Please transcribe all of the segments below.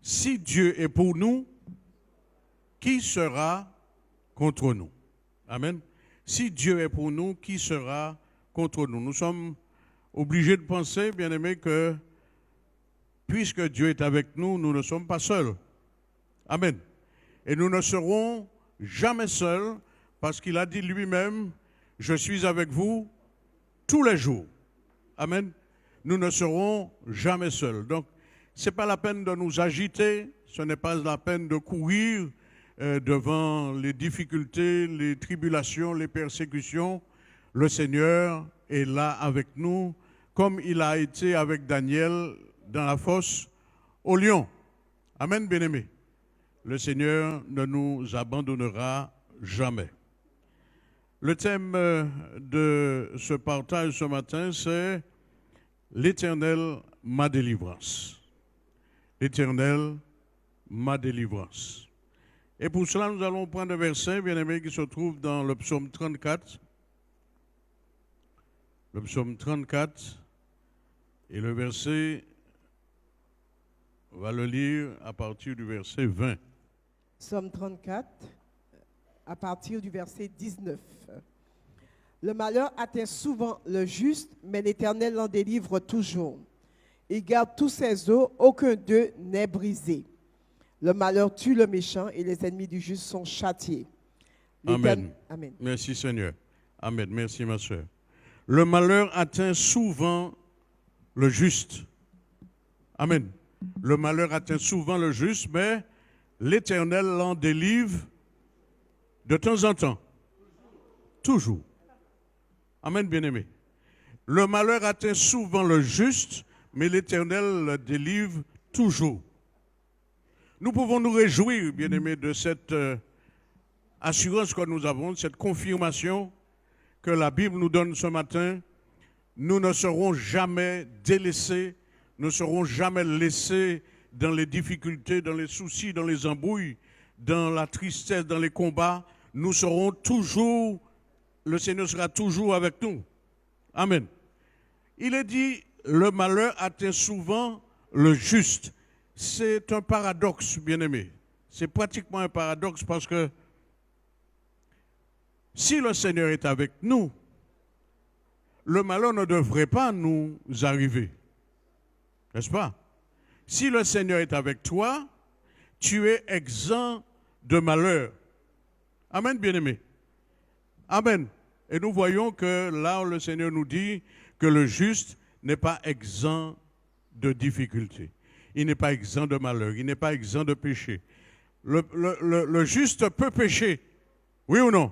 Si Dieu est pour nous, qui sera contre nous? Amen. Si Dieu est pour nous, qui sera contre nous? Nous sommes obligés de penser, bien-aimés, que puisque Dieu est avec nous, nous ne sommes pas seuls. Amen. Et nous ne serons jamais seuls parce qu'il a dit lui-même, je suis avec vous tous les jours. Amen. Nous ne serons jamais seuls. Donc, ce n'est pas la peine de nous agiter, ce n'est pas la peine de courir devant les difficultés, les tribulations, les persécutions. Le Seigneur est là avec nous, comme il a été avec Daniel dans la fosse au lion. Amen, bien-aimés. Le Seigneur ne nous abandonnera jamais. Le thème de ce partage ce matin, c'est l'Éternel, ma délivrance. L'Éternel, ma délivrance. Et pour cela, nous allons prendre un verset, bien-aimé, qui se trouve dans le psaume 34. Le psaume 34, et le verset, on va le lire à partir du verset 20. Psaume 34, à partir du verset 19. Le malheur atteint souvent le juste, mais l'Éternel l'en délivre toujours. Il garde tous ses os, aucun d'eux n'est brisé. Le malheur tue le méchant et les ennemis du juste sont châtiés. Amen. Amen. Merci Seigneur. Amen. Merci ma soeur. Le malheur atteint souvent le juste. Amen. Le malheur atteint souvent le juste, mais l'Éternel l'en délivre de temps en temps. Toujours. Amen, bien-aimé. Le malheur atteint souvent le juste, mais l'Éternel le délivre toujours. Nous pouvons nous réjouir, bien-aimés, de cette assurance que nous avons, cette confirmation que la Bible nous donne ce matin. Nous ne serons jamais délaissés, ne serons jamais laissés dans les difficultés, dans les soucis, dans les embrouilles, dans la tristesse, dans les combats. Nous serons toujours, le Seigneur sera toujours avec nous. Amen. Il est dit, le malheur atteint souvent le juste. C'est un paradoxe, bien-aimé. C'est pratiquement un paradoxe parce que si le Seigneur est avec nous, le malheur ne devrait pas nous arriver. N'est-ce pas? Si le Seigneur est avec toi, tu es exempt de malheur. Amen, bien-aimé. Amen. Et nous voyons que là, le Seigneur nous dit que le juste n'est pas exempt de difficultés. Il n'est pas exempt de malheur. Il n'est pas exempt de péché. Le juste peut pécher. Oui ou non?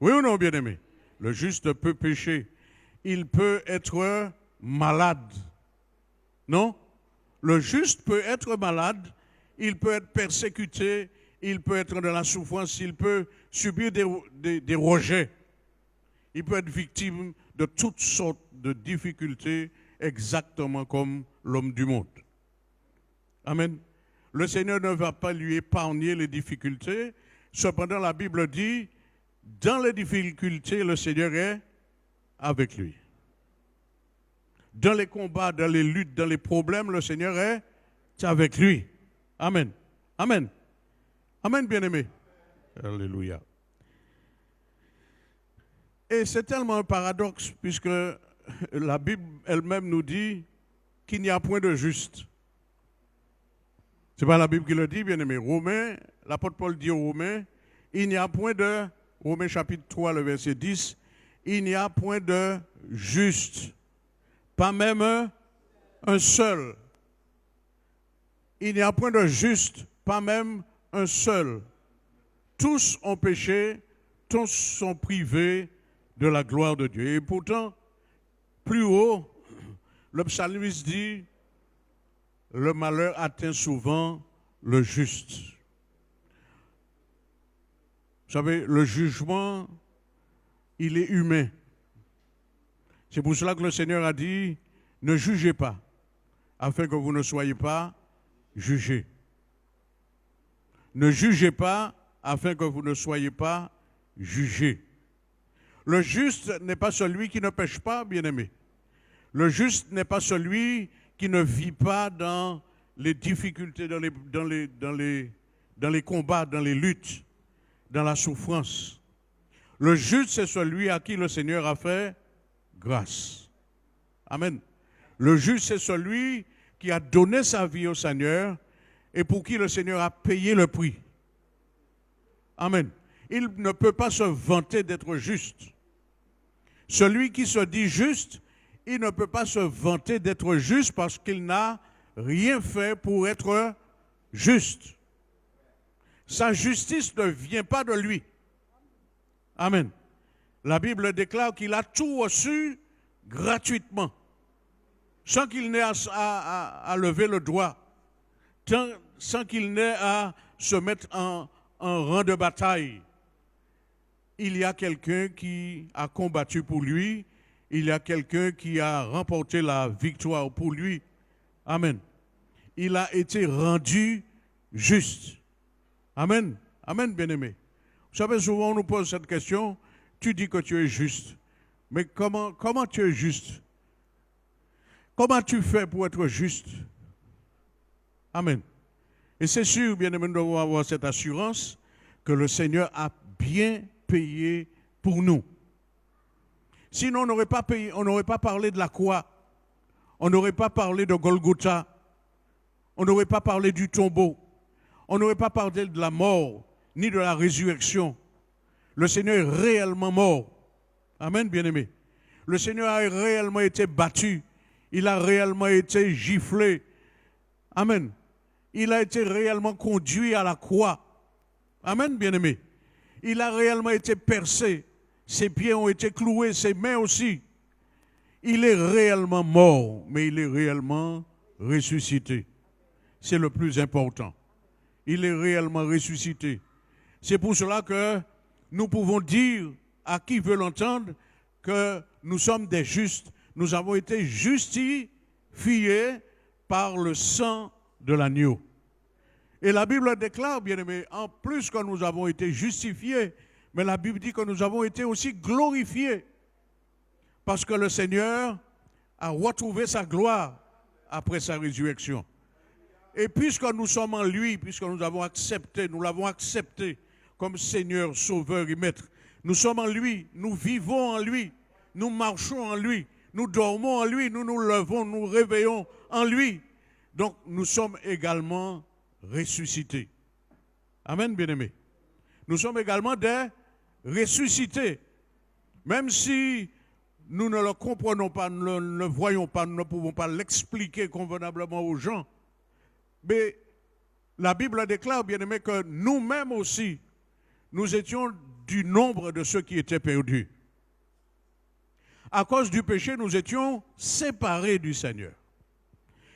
Oui ou non, bien-aimé? Le juste peut pécher. Il peut être malade. Non? Le juste peut être malade. Il peut être persécuté. Il peut être dans la souffrance. Il peut subir des rejets. Il peut être victime de toutes sortes de difficultés, exactement comme l'homme du monde. Amen. Le Seigneur ne va pas lui épargner les difficultés. Cependant, la Bible dit, dans les difficultés, le Seigneur est avec lui. Dans les combats, dans les luttes, dans les problèmes, le Seigneur est avec lui. Amen. Amen. Amen, bien-aimé. Alléluia. Et c'est tellement un paradoxe, puisque la Bible elle-même nous dit qu'il n'y a point de juste. Ce n'est pas la Bible qui le dit, bien-aimé. Romains, l'apôtre Paul dit aux Romains, il n'y a point de, Romains chapitre 3, le verset 10, il n'y a point de juste, pas même un seul. Il n'y a point de juste, pas même un seul. Tous ont péché, tous sont privés de la gloire de Dieu. Et pourtant, plus haut, le psalmiste dit, le malheur atteint souvent le juste. Vous savez, le jugement, il est humain. C'est pour cela que le Seigneur a dit, ne jugez pas, afin que vous ne soyez pas jugés. Ne jugez pas, afin que vous ne soyez pas jugés. Le juste n'est pas celui qui ne pêche pas, bien-aimé. Le juste n'est pas celui qui ne vit pas dans les difficultés, dans les combats, dans les luttes, dans la souffrance. Le juste, c'est celui à qui le Seigneur a fait grâce. Amen. Le juste, c'est celui qui a donné sa vie au Seigneur et pour qui le Seigneur a payé le prix. Amen. Il ne peut pas se vanter d'être juste. Celui qui se dit juste, il ne peut pas se vanter d'être juste parce qu'il n'a rien fait pour être juste. Sa justice ne vient pas de lui. Amen. La Bible déclare qu'il a tout reçu gratuitement, sans qu'il n'ait à lever le doigt, sans qu'il n'ait à se mettre en rang de bataille. Il y a quelqu'un qui a combattu pour lui, il y a quelqu'un qui a remporté la victoire pour lui. Amen. Il a été rendu juste. Amen. Amen, bien-aimé. Vous savez, souvent on nous pose cette question, tu dis que tu es juste. Mais comment tu es juste? Comment tu fais pour être juste? Amen. Et c'est sûr, bien-aimé, nous devons avoir cette assurance que le Seigneur a bien payé pour nous. Sinon, on n'aurait pas payé, on n'aurait pas parlé de la croix, on n'aurait pas parlé de Golgotha, on n'aurait pas parlé du tombeau, on n'aurait pas parlé de la mort, ni de la résurrection. Le Seigneur est réellement mort. Amen, bien-aimé. Le Seigneur a réellement été battu. Il a réellement été giflé. Amen. Il a été réellement conduit à la croix. Amen, bien-aimé. Il a réellement été percé. Ses pieds ont été cloués, ses mains aussi. Il est réellement mort, mais il est réellement ressuscité. C'est le plus important. Il est réellement ressuscité. C'est pour cela que nous pouvons dire à qui veut l'entendre que nous sommes des justes. Nous avons été justifiés par le sang de l'agneau. Et la Bible déclare, bien aimé, en plus que nous avons été justifiés, mais la Bible dit que nous avons été aussi glorifiés. Parce que le Seigneur a retrouvé sa gloire après sa résurrection. Et puisque nous sommes en lui, puisque nous l'avons accepté comme Seigneur, Sauveur et Maître, nous sommes en lui, nous vivons en lui, nous marchons en lui, nous dormons en lui, nous nous levons, nous réveillons en lui. Donc nous sommes également ressuscités. Amen, bien-aimés. Nous sommes également des ressuscités. Même si nous ne le comprenons pas, nous ne le voyons pas, nous ne pouvons pas l'expliquer convenablement aux gens. Mais la Bible déclare, bien aimé, que nous-mêmes aussi, nous étions du nombre de ceux qui étaient perdus. À cause du péché, nous étions séparés du Seigneur.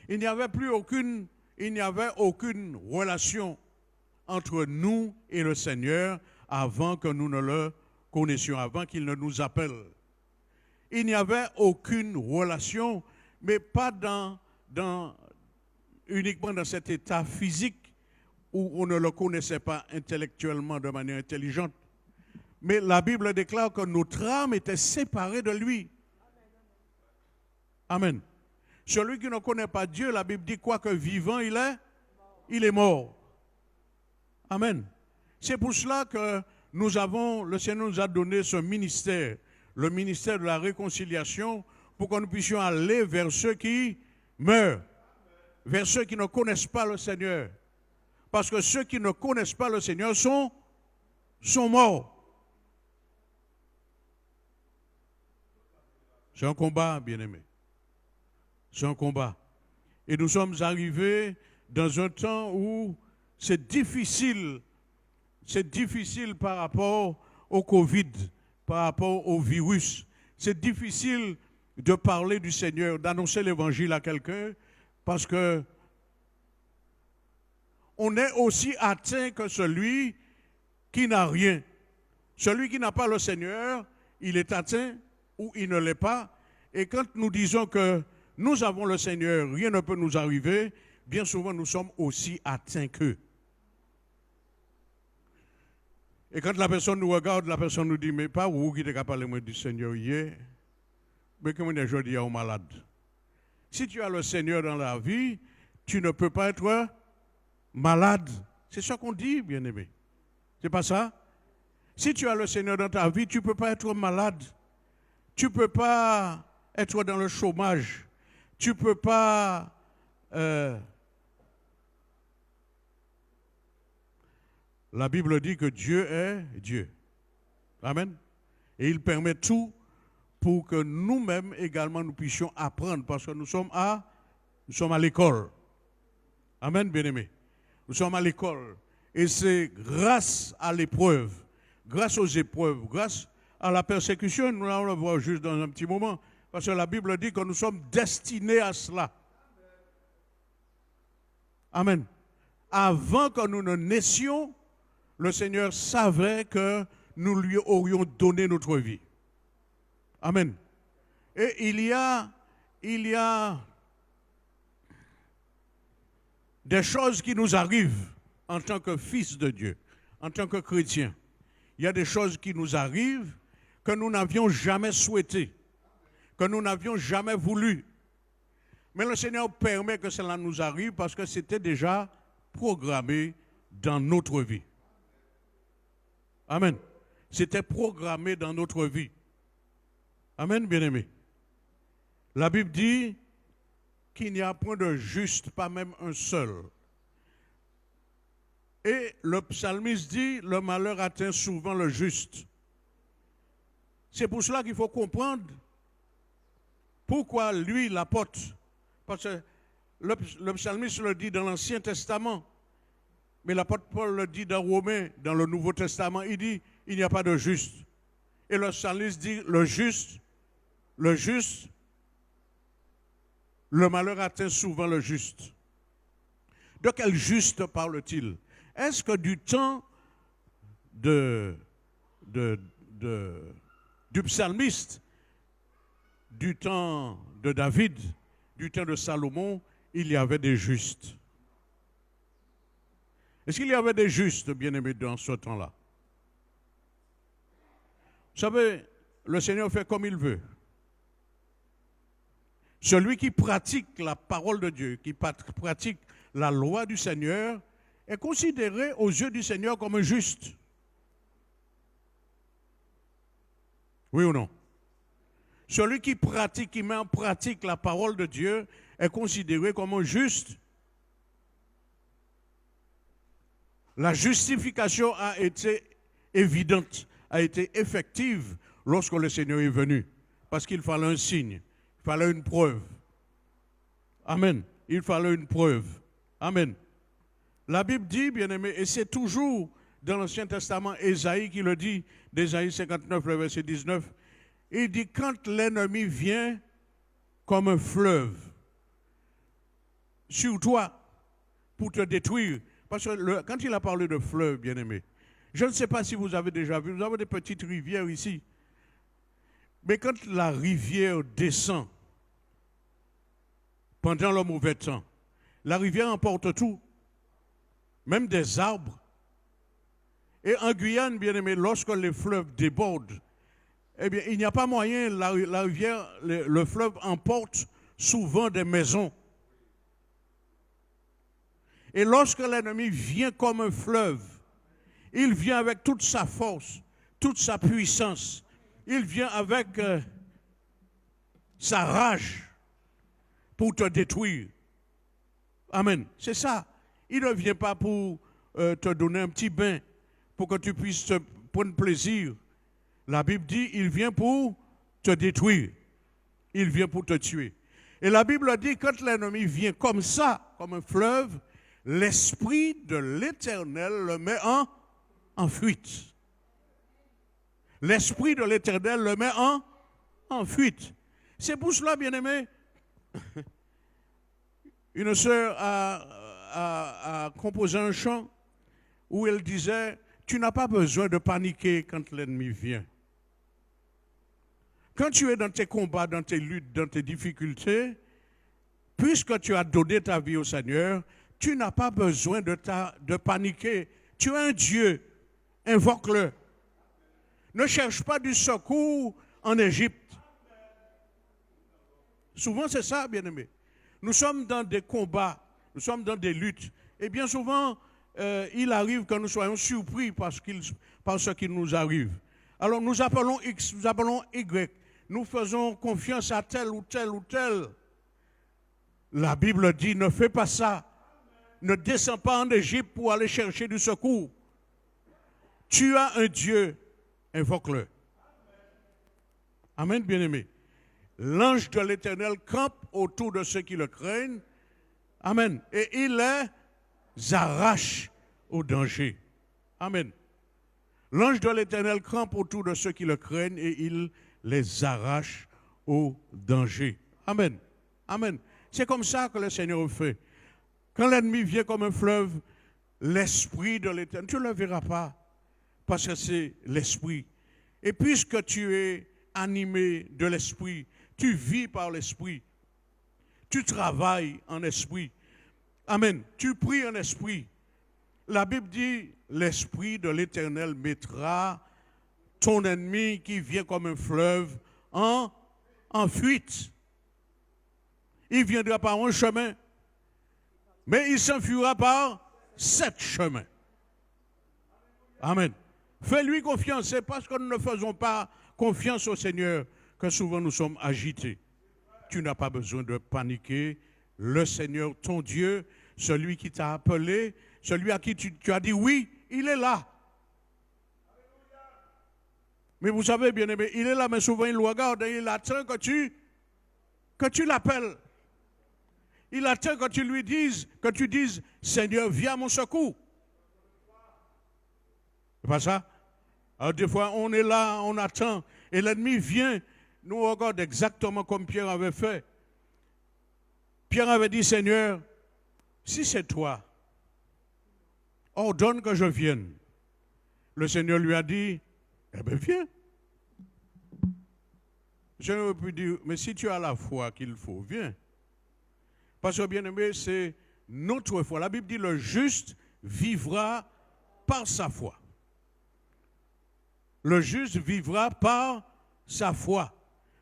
Il n'y avait aucune relation entre nous et le Seigneur avant que nous ne le connaissions, avant qu'il ne nous appelle. Il n'y avait aucune relation, mais pas uniquement dans cet état physique où on ne le connaissait pas intellectuellement de manière intelligente. Mais la Bible déclare que notre âme était séparée de lui. Amen. Celui qui ne connaît pas Dieu, la Bible dit quoi que vivant il est mort. Amen. C'est pour cela que le Seigneur nous a donné ce ministère, le ministère de la réconciliation, pour que nous puissions aller vers ceux qui meurent, vers ceux qui ne connaissent pas le Seigneur. Parce que ceux qui ne connaissent pas le Seigneur sont morts. C'est un combat, bien-aimé. C'est un combat. Et nous sommes arrivés dans un temps où c'est difficile par rapport au Covid, par rapport au virus. C'est difficile de parler du Seigneur, d'annoncer l'évangile à quelqu'un, parce que on est aussi atteint que celui qui n'a rien. Celui qui n'a pas le Seigneur, il est atteint ou il ne l'est pas. Et quand nous disons que nous avons le Seigneur, rien ne peut nous arriver, bien souvent nous sommes aussi atteints qu'eux. Et quand la personne nous regarde, la personne nous dit, mais pas vous qui t'es parlé du Seigneur hier, mais comment je dis aux malades. Si tu as le Seigneur dans la vie, tu ne peux pas être malade. C'est ça qu'on dit, bien-aimé. C'est pas ça? Si tu as le Seigneur dans ta vie, tu ne peux pas être malade. Tu ne peux pas être dans le chômage. Tu ne peux pas... La Bible dit que Dieu est Dieu. Amen. Et il permet tout pour que nous-mêmes également nous puissions apprendre parce que nous sommes à l'école. Amen, bien-aimé. Nous sommes à l'école. Et c'est grâce à l'épreuve, grâce aux épreuves, grâce à la persécution, nous allons le voir juste dans un petit moment, parce que la Bible dit que nous sommes destinés à cela. Amen. Avant que nous ne naissions, le Seigneur savait que nous lui aurions donné notre vie. Amen. Et il y a des choses qui nous arrivent en tant que fils de Dieu, en tant que chrétien. Il y a des choses qui nous arrivent que nous n'avions jamais souhaitées, que nous n'avions jamais voulu. Mais le Seigneur permet que cela nous arrive parce que c'était déjà programmé dans notre vie. Amen. C'était programmé dans notre vie. Amen, bien-aimé. La Bible dit qu'il n'y a point de juste, pas même un seul. Et le psalmiste dit, le malheur atteint souvent le juste. C'est pour cela qu'il faut comprendre pourquoi lui, l'apôtre, parce que le psalmiste le dit dans l'Ancien Testament, mais l'apôtre Paul le dit dans Romains, dans le Nouveau Testament, il dit, il n'y a pas de juste. Et le psalmiste dit, le malheur atteint souvent le juste. De quel juste parle-t-il? Est-ce que du temps du psalmiste, du temps de David, du temps de Salomon, il y avait des justes? Est-ce qu'il y avait des justes, bien-aimés, dans ce temps-là? Vous savez, le Seigneur fait comme il veut. Celui qui pratique la parole de Dieu, qui pratique la loi du Seigneur, est considéré aux yeux du Seigneur comme un juste. Oui ou non? Celui qui pratique, qui met en pratique la parole de Dieu, est considéré comme un juste. La justification a été évidente, a été effective lorsque le Seigneur est venu. Parce qu'il fallait un signe, il fallait une preuve. Amen. Il fallait une preuve. Amen. La Bible dit, bien-aimé, et c'est toujours dans l'Ancien Testament, Ésaïe qui le dit, d'Ésaïe 59, le verset 19, il dit, quand l'ennemi vient comme un fleuve sur toi pour te détruire, parce que quand il a parlé de fleuve, bien-aimé, je ne sais pas si vous avez déjà vu, nous avons des petites rivières ici, mais quand la rivière descend pendant le mauvais temps, la rivière emporte tout, même des arbres. Et en Guyane, bien aimé, lorsque les fleuves débordent, eh bien, il n'y a pas moyen, la rivière, le fleuve emporte souvent des maisons. Et lorsque l'ennemi vient comme un fleuve, il vient avec toute sa force, toute sa puissance. Il vient avec sa rage pour te détruire. Amen. C'est ça. Il ne vient pas pour te donner un petit bain, pour que tu puisses te prendre plaisir. La Bible dit, il vient pour te détruire. Il vient pour te tuer. Et la Bible dit, quand l'ennemi vient comme ça, comme un fleuve, l'Esprit de l'Éternel le met en fuite. L'Esprit de l'Éternel le met en fuite. C'est pour cela, bien-aimé, une sœur a composé un chant où elle disait, tu n'as pas besoin de paniquer quand l'ennemi vient. Quand tu es dans tes combats, dans tes luttes, dans tes difficultés, puisque tu as donné ta vie au Seigneur, tu n'as pas besoin de paniquer. Tu es un Dieu, invoque-le. Ne cherche pas du secours en Égypte. Souvent c'est ça, bien-aimé. Nous sommes dans des combats, Nous sommes dans des luttes. Et bien souvent, il arrive que nous soyons surpris par ce qui nous arrive. Alors nous appelons X, nous appelons Y. Nous faisons confiance à tel ou tel ou tel. La Bible dit, ne fais pas ça. Ne descends pas en Égypte pour aller chercher du secours. Tu as un Dieu, invoque-le. Amen, bien-aimé. L'ange de l'Éternel campe autour de ceux qui le craignent. Amen. Et il les arrache au danger. Amen. L'ange de l'Éternel campe autour de ceux qui le craignent et il les arrache au danger. Amen. Amen. C'est comme ça que le Seigneur fait. Quand l'ennemi vient comme un fleuve, l'esprit de l'Éternel, tu ne le verras pas, parce que c'est l'esprit. Et puisque tu es animé de l'esprit, tu vis par l'esprit, tu travailles en esprit. Amen. Tu pries en esprit. La Bible dit, l'esprit de l'Éternel mettra ton ennemi qui vient comme un fleuve en fuite. Il viendra par un chemin, mais il s'enfuira par 7 chemins. Amen. Fais-lui confiance. C'est parce que nous ne faisons pas confiance au Seigneur que souvent nous sommes agités. Tu n'as pas besoin de paniquer. Le Seigneur, ton Dieu, celui qui t'a appelé, celui à qui tu as dit oui, il est là. Mais vous savez, bien-aimé, il est là, mais souvent il le regarde et il attend que tu l'appelles. Il attend que tu dises, Seigneur, viens à mon secours. C'est pas ça? Alors des fois, on est là, on attend, et l'ennemi vient, nous regarde exactement comme Pierre avait fait. Pierre avait dit, Seigneur, si c'est toi, ordonne que je vienne. Le Seigneur lui a dit, eh bien viens. Je ne peux dire, mais si tu as la foi qu'il faut, viens. Parce que bien aimé, c'est notre foi. La Bible dit, le juste vivra par sa foi. Le juste vivra par sa foi.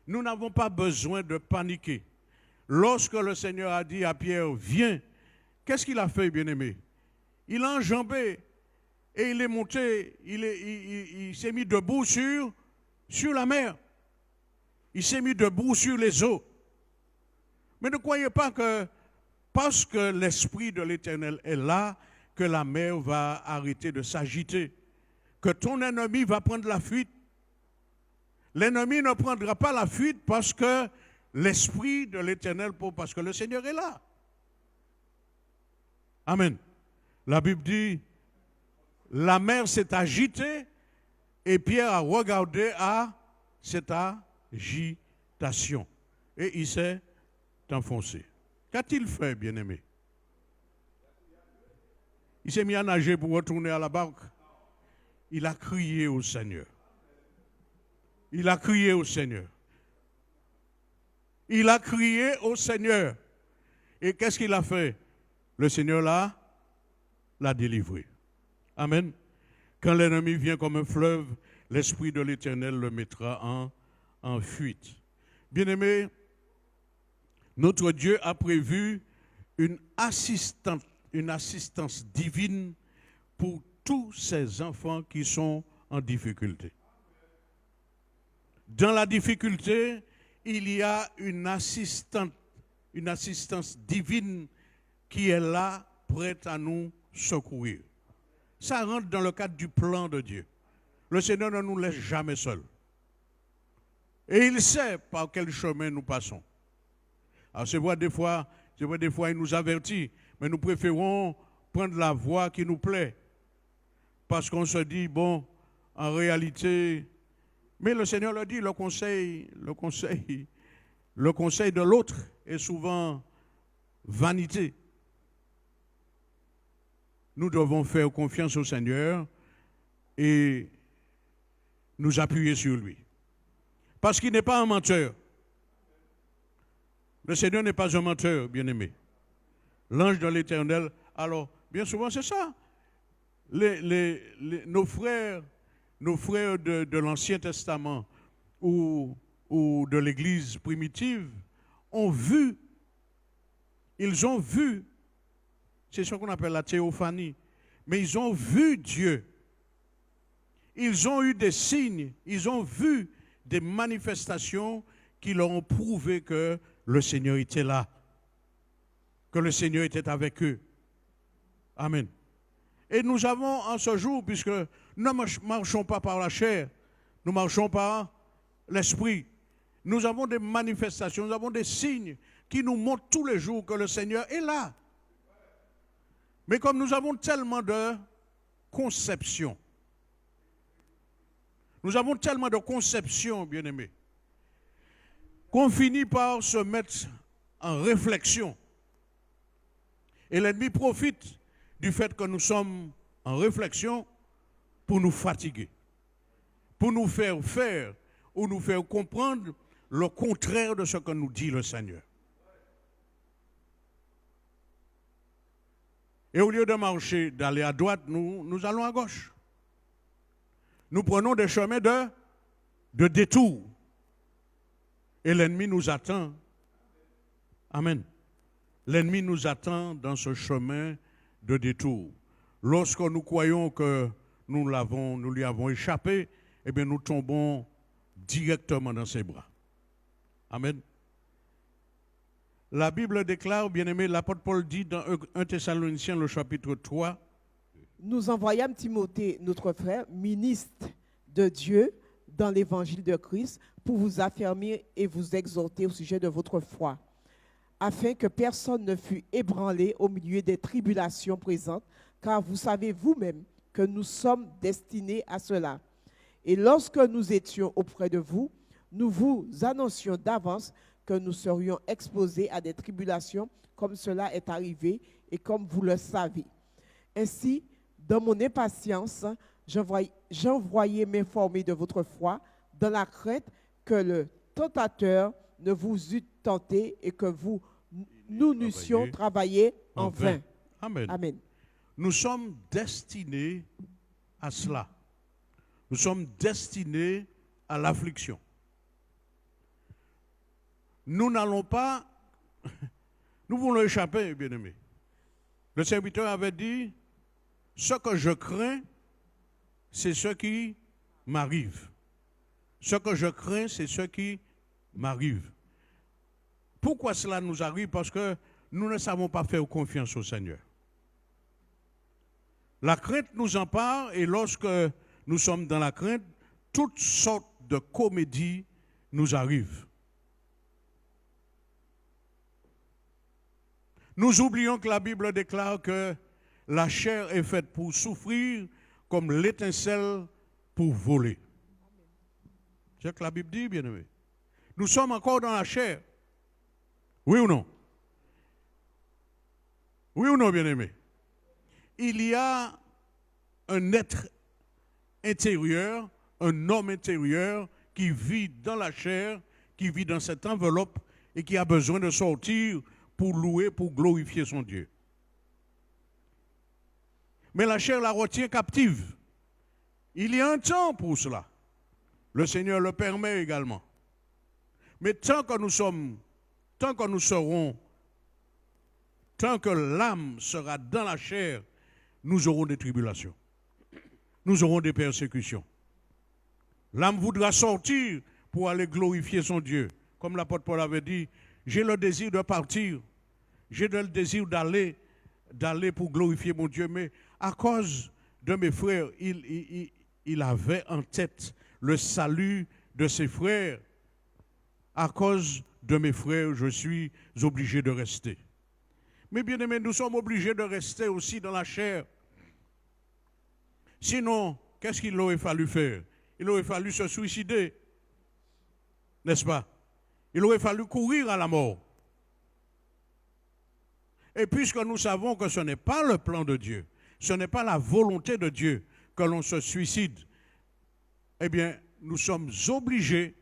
Nous n'avons pas besoin de paniquer. Lorsque le Seigneur a dit à Pierre, viens, qu'est-ce qu'il a fait, bien-aimé? Il a enjambé et il est monté, il s'est mis debout sur la mer. Il s'est mis debout sur les eaux. Mais ne croyez pas que parce que l'Esprit de l'Éternel est là, que la mer va arrêter de s'agiter, que ton ennemi va prendre la fuite. L'ennemi ne prendra pas la fuite parce que l'Esprit de l'Éternel, parce que le Seigneur est là. Amen. La Bible dit, la mer s'est agitée et Pierre a regardé à cette agitation. Et il s'est enfoncé. Qu'a-t-il fait, bien-aimé? Il s'est mis à nager pour retourner à la barque. Il a crié au Seigneur. Il a crié au Seigneur. Il a crié au Seigneur. Et qu'est-ce qu'il a fait? Le Seigneur l'a délivré. Amen. Quand l'ennemi vient comme un fleuve, l'Esprit de l'Éternel le mettra en fuite. Bien-aimé, notre Dieu a prévu une assistance divine pour tous ces enfants qui sont en difficulté. Dans la difficulté, il y a une assistance divine qui est là, prête à nous secourir. Ça rentre dans le cadre du plan de Dieu. Le Seigneur ne nous laisse jamais seuls. Et il sait par quel chemin nous passons. Alors c'est vrai, des fois, il nous avertit, mais nous préférons prendre la voie qui nous plaît. Parce qu'on se dit, bon, en réalité, mais le Seigneur le dit, le conseil de l'autre est souvent vanité. Nous devons faire confiance au Seigneur et nous appuyer sur lui. Parce qu'il n'est pas un menteur. Le Seigneur n'est pas un menteur, bien-aimé. L'ange de l'Éternel, alors, bien souvent, c'est ça. Nos frères de l'Ancien Testament ou de l'Église primitive ils ont vu c'est ce qu'on appelle la théophanie. Mais ils ont vu Dieu. Ils ont eu des signes, ils ont vu des manifestations qui leur ont prouvé que le Seigneur était là, que le Seigneur était avec eux. Amen. Et nous avons en ce jour, puisque nous ne marchons pas par la chair, nous marchons par l'esprit. Nous avons des manifestations, nous avons des signes qui nous montrent tous les jours que le Seigneur est là. Mais comme nous avons tellement de conceptions, bien-aimés, qu'on finit par se mettre en réflexion. Et l'ennemi profite du fait que nous sommes en réflexion pour nous fatiguer, pour nous faire faire ou nous faire comprendre le contraire de ce que nous dit le Seigneur. Et au lieu de marcher, d'aller à droite, nous allons à gauche. Nous prenons des chemins de détour. Et l'ennemi nous attend. Amen. L'ennemi nous attend dans ce chemin de détour. Lorsque nous croyons que nous lui avons échappé, eh bien nous tombons directement dans ses bras. Amen. La Bible déclare, bien-aimé, l'apôtre Paul dit dans 1 Thessaloniciens, le chapitre 3, nous envoyâmes Timothée, notre frère, ministre de Dieu dans l'évangile de Christ, pour vous affermir et vous exhorter au sujet de votre foi, afin que personne ne fût ébranlé au milieu des tribulations présentes, car vous savez vous-même que nous sommes destinés à cela. Et lorsque nous étions auprès de vous, nous vous annoncions d'avance que nous serions exposés à des tribulations comme cela est arrivé et comme vous le savez. Ainsi, dans mon impatience, j'envoyais m'informer de votre foi dans la crainte que le tentateur ne vous eût tenté et que nous n'eussions travaillé en vain. Amen. Amen. Nous sommes destinés à cela. Nous sommes destinés à l'affliction. Nous n'allons pas, nous voulons échapper, bien-aimés. Le serviteur avait dit, ce que je crains, c'est ce qui m'arrive. Ce que je crains, c'est ce qui m'arrive. Pourquoi cela nous arrive? Parce que nous ne savons pas faire confiance au Seigneur. La crainte nous empare et lorsque nous sommes dans la crainte, toutes sortes de comédies nous arrivent. Nous oublions que la Bible déclare que la chair est faite pour souffrir comme l'étincelle pour voler. C'est ce que la Bible dit, bien-aimé. Nous sommes encore dans la chair. Oui ou non? Oui ou non, bien-aimé? Il y a un être intérieur, un homme intérieur qui vit dans la chair, qui vit dans cette enveloppe et qui a besoin de sortir pour louer, pour glorifier son Dieu. Mais la chair la retient captive. Il y a un temps pour cela. Le Seigneur le permet également. Mais tant que l'âme sera dans la chair, nous aurons des tribulations. Nous aurons des persécutions. L'âme voudra sortir pour aller glorifier son Dieu. Comme l'apôtre Paul avait dit, j'ai le désir de partir, j'ai le désir d'aller pour glorifier mon Dieu, mais à cause de mes frères, il avait en tête le salut de ses frères. À cause de mes frères, je suis obligé de rester. Mais bien aimés, nous sommes obligés de rester aussi dans la chair. Sinon, qu'est-ce qu'il aurait fallu faire? Il aurait fallu se suicider, n'est-ce pas? Il aurait fallu courir à la mort. Et puisque nous savons que ce n'est pas le plan de Dieu, ce n'est pas la volonté de Dieu que l'on se suicide, eh bien, nous sommes obligés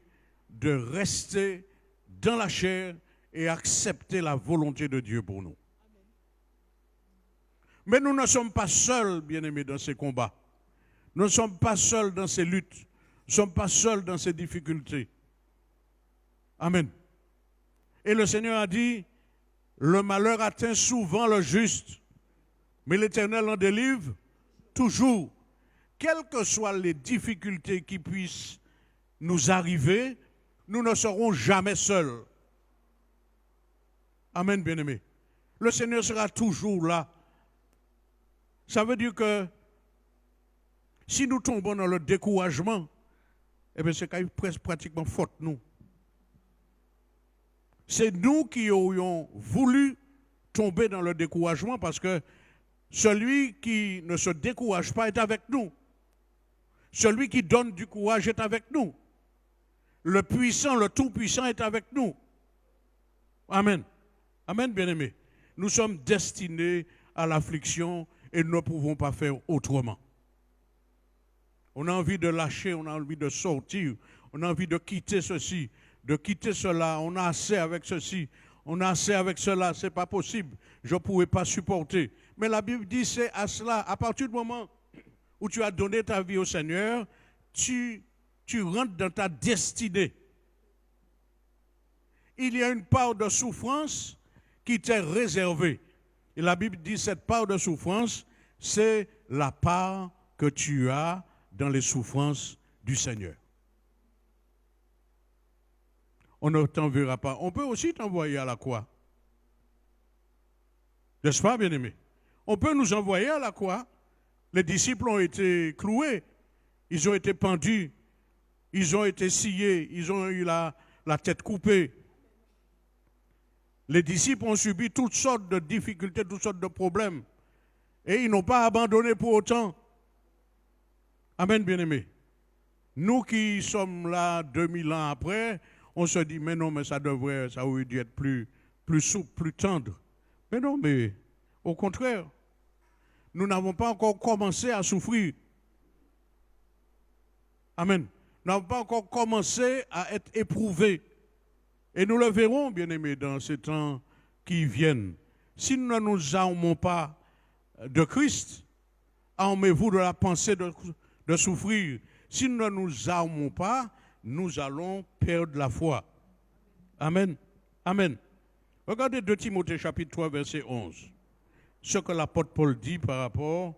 de rester dans la chair et accepter la volonté de Dieu pour nous. Mais nous ne sommes pas seuls, bien-aimés, dans ces combats. Nous ne sommes pas seuls dans ces luttes. Nous ne sommes pas seuls dans ces difficultés. Amen. Et le Seigneur a dit, le malheur atteint souvent le juste, Mais l'Éternel en délivre toujours. Quelles que soient les difficultés qui puissent nous arriver, nous ne serons jamais seuls. Amen, bien-aimé. Le Seigneur sera toujours là. Ça veut dire que si nous tombons dans le découragement, eh bien c'est presque pratiquement faute nous. C'est nous qui aurions voulu tomber dans le découragement parce que celui qui ne se décourage pas est avec nous. Celui qui donne du courage est avec nous. Le puissant, le tout-puissant est avec nous. Amen. Amen, bien-aimés. Nous sommes destinés à l'affliction et nous ne pouvons pas faire autrement. On a envie de lâcher, on a envie de sortir, on a envie de quitter ceci, de quitter cela. On a assez avec ceci, on a assez avec cela, ce n'est pas possible. Je ne pourrais pas supporter. Mais la Bible dit c'est à cela, à partir du moment où tu as donné ta vie au Seigneur, tu rentres dans ta destinée. Il y a une part de souffrance qui t'est réservée. Et la Bible dit cette part de souffrance, c'est la part que tu as dans les souffrances du Seigneur. On ne t'enverra pas. On peut aussi t'envoyer à la croix. N'est-ce pas, bien-aimé? On peut nous envoyer à la croix. Les disciples ont été cloués, ils ont été pendus, ils ont été sciés, ils ont eu la tête coupée. Les disciples ont subi toutes sortes de difficultés, toutes sortes de problèmes. Et ils n'ont pas abandonné pour autant. Amen, bien-aimés. Nous qui sommes là 2000 ans après, on se dit, mais non, mais ça aurait dû être plus souple, plus tendre. Mais non, mais au contraire, nous n'avons pas encore commencé à souffrir. Amen. Nous n'avons pas encore commencé à être éprouvés. Et nous le verrons, bien-aimés, dans ces temps qui viennent. Si nous ne nous armons pas de Christ, armez-vous de la pensée de souffrir. Si nous ne nous armons pas, nous allons perdre la foi. Amen. Amen. Regardez 2 Timothée chapitre 3, verset 11. Ce que l'apôtre Paul dit par rapport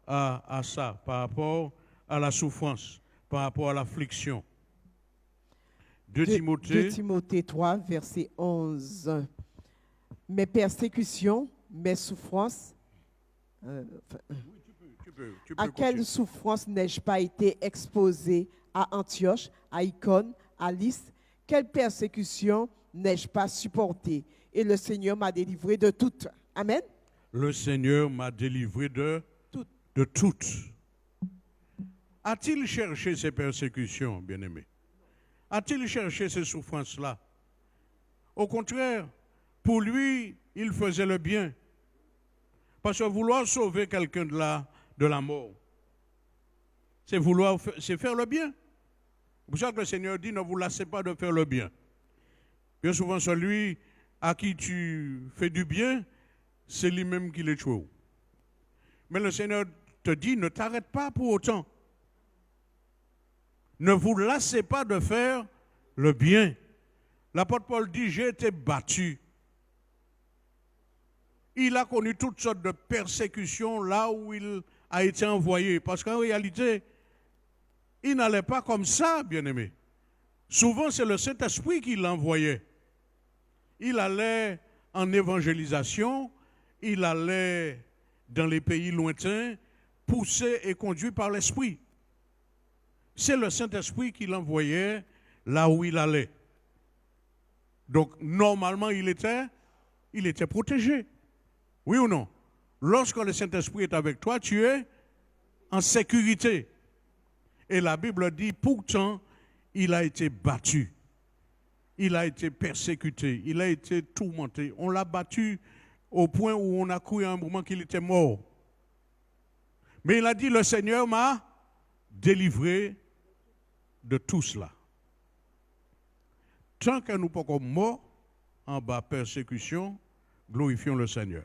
à ça, par rapport à la souffrance, par rapport à l'affliction. 2 Timothée 3, verset 11. Mes persécutions, mes souffrances. Tu peux à quelle souffrance n'ai-je pas été exposé à Antioche, à Icône, à Lystre? Quelle persécution n'ai-je pas supportée? Et le Seigneur m'a délivré de toutes. Amen. Le Seigneur m'a délivré de toutes. A-t-il cherché ces persécutions, bien-aimés? A-t-il cherché ces souffrances-là? Au contraire, pour lui, il faisait le bien. Parce que vouloir sauver quelqu'un de la mort, c'est faire le bien. C'est pour ça que le Seigneur dit, ne vous lassez pas de faire le bien. Bien souvent, celui à qui tu fais du bien, c'est lui-même qui les trouve. Mais le Seigneur te dit, ne t'arrête pas pour autant. Ne vous lassez pas de faire le bien. L'apôtre Paul dit, j'ai été battu. Il a connu toutes sortes de persécutions là où il a été envoyé. Parce qu'en réalité, il n'allait pas comme ça, bien-aimé. Souvent, c'est le Saint-Esprit qui l'envoyait. Il allait en évangélisation, il allait dans les pays lointains, poussé et conduit par l'Esprit. C'est le Saint-Esprit qui l'envoyait là où il allait. Donc, normalement, il était protégé. Oui ou non? Lorsque le Saint-Esprit est avec toi, tu es en sécurité. Et la Bible dit, pourtant, il a été battu. Il a été persécuté. Il a été tourmenté. On l'a battu au point où on a cru à un moment qu'il était mort. Mais il a dit, le Seigneur m'a délivré de tout cela. Tant que nous ne sommes pas morts en bas persécution, glorifions le Seigneur.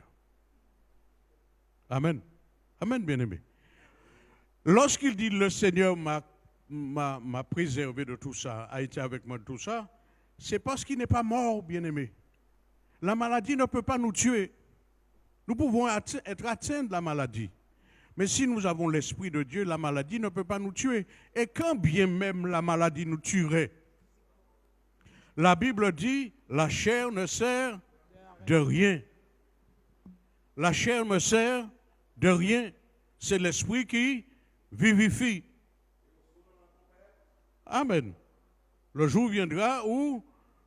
Amen. Amen, bien-aimé. Lorsqu'il dit le Seigneur m'a préservé de tout ça, a été avec moi de tout ça, c'est parce qu'il n'est pas mort, bien-aimé. La maladie ne peut pas nous tuer. Nous pouvons être atteints de la maladie. Mais si nous avons l'Esprit de Dieu, la maladie ne peut pas nous tuer. Et quand bien même la maladie nous tuerait, la Bible dit, la chair ne sert de rien. La chair me sert de rien. C'est l'Esprit qui vivifie. Amen. Le jour viendra où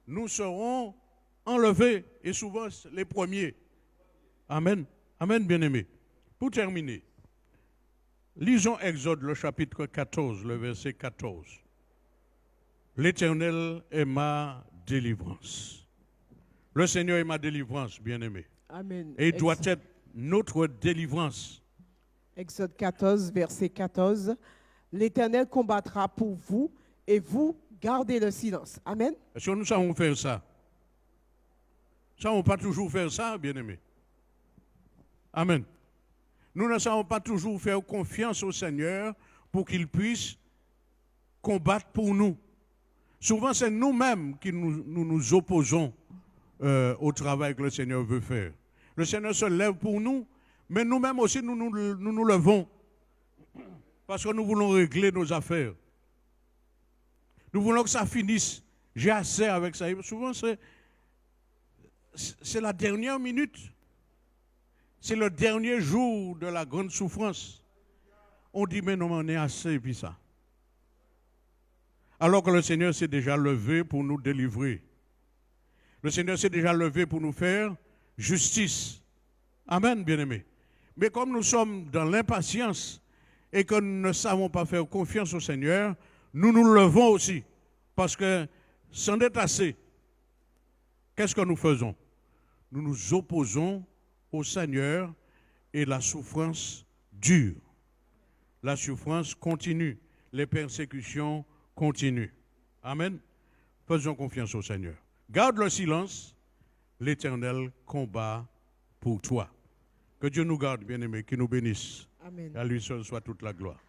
nous serons enlevés, et souvent les premiers. Amen. Amen, bien-aimés. Pour terminer, lisons Exode, le chapitre 14, le verset 14. L'Éternel est ma délivrance. Le Seigneur est ma délivrance, bien-aimés. Amen. Et il doit être notre délivrance. Exode 14, verset 14. L'Éternel combattra pour vous et vous gardez le silence. Amen. Est-ce que nous savons faire ça? Nous ne savons pas toujours faire ça, bien-aimés. Amen. Nous ne savons pas toujours faire confiance au Seigneur pour qu'il puisse combattre pour nous. Souvent, c'est nous-mêmes qui nous opposons au travail que le Seigneur veut faire. Le Seigneur se lève pour nous, mais nous-mêmes aussi, nous nous levons parce que nous voulons régler nos affaires. Nous voulons que ça finisse. J'ai assez avec ça. Et souvent, c'est la dernière minute. C'est le dernier jour de la grande souffrance. On dit, mais non, on est assez, et puis ça. Alors que le Seigneur s'est déjà levé pour nous délivrer. Le Seigneur s'est déjà levé pour nous faire justice. Amen, bien-aimés. Mais comme nous sommes dans l'impatience et que nous ne savons pas faire confiance au Seigneur, nous nous levons aussi. Parce que c'en est assez. Qu'est-ce que nous faisons? Nous nous opposons au Seigneur et la souffrance dure. La souffrance continue. Les persécutions continuent. Amen. Faisons confiance au Seigneur. Garde le silence. L'Éternel combat pour toi. Que Dieu nous garde, bien-aimés, qu'il nous bénisse. Amen. À lui seul soit toute la gloire.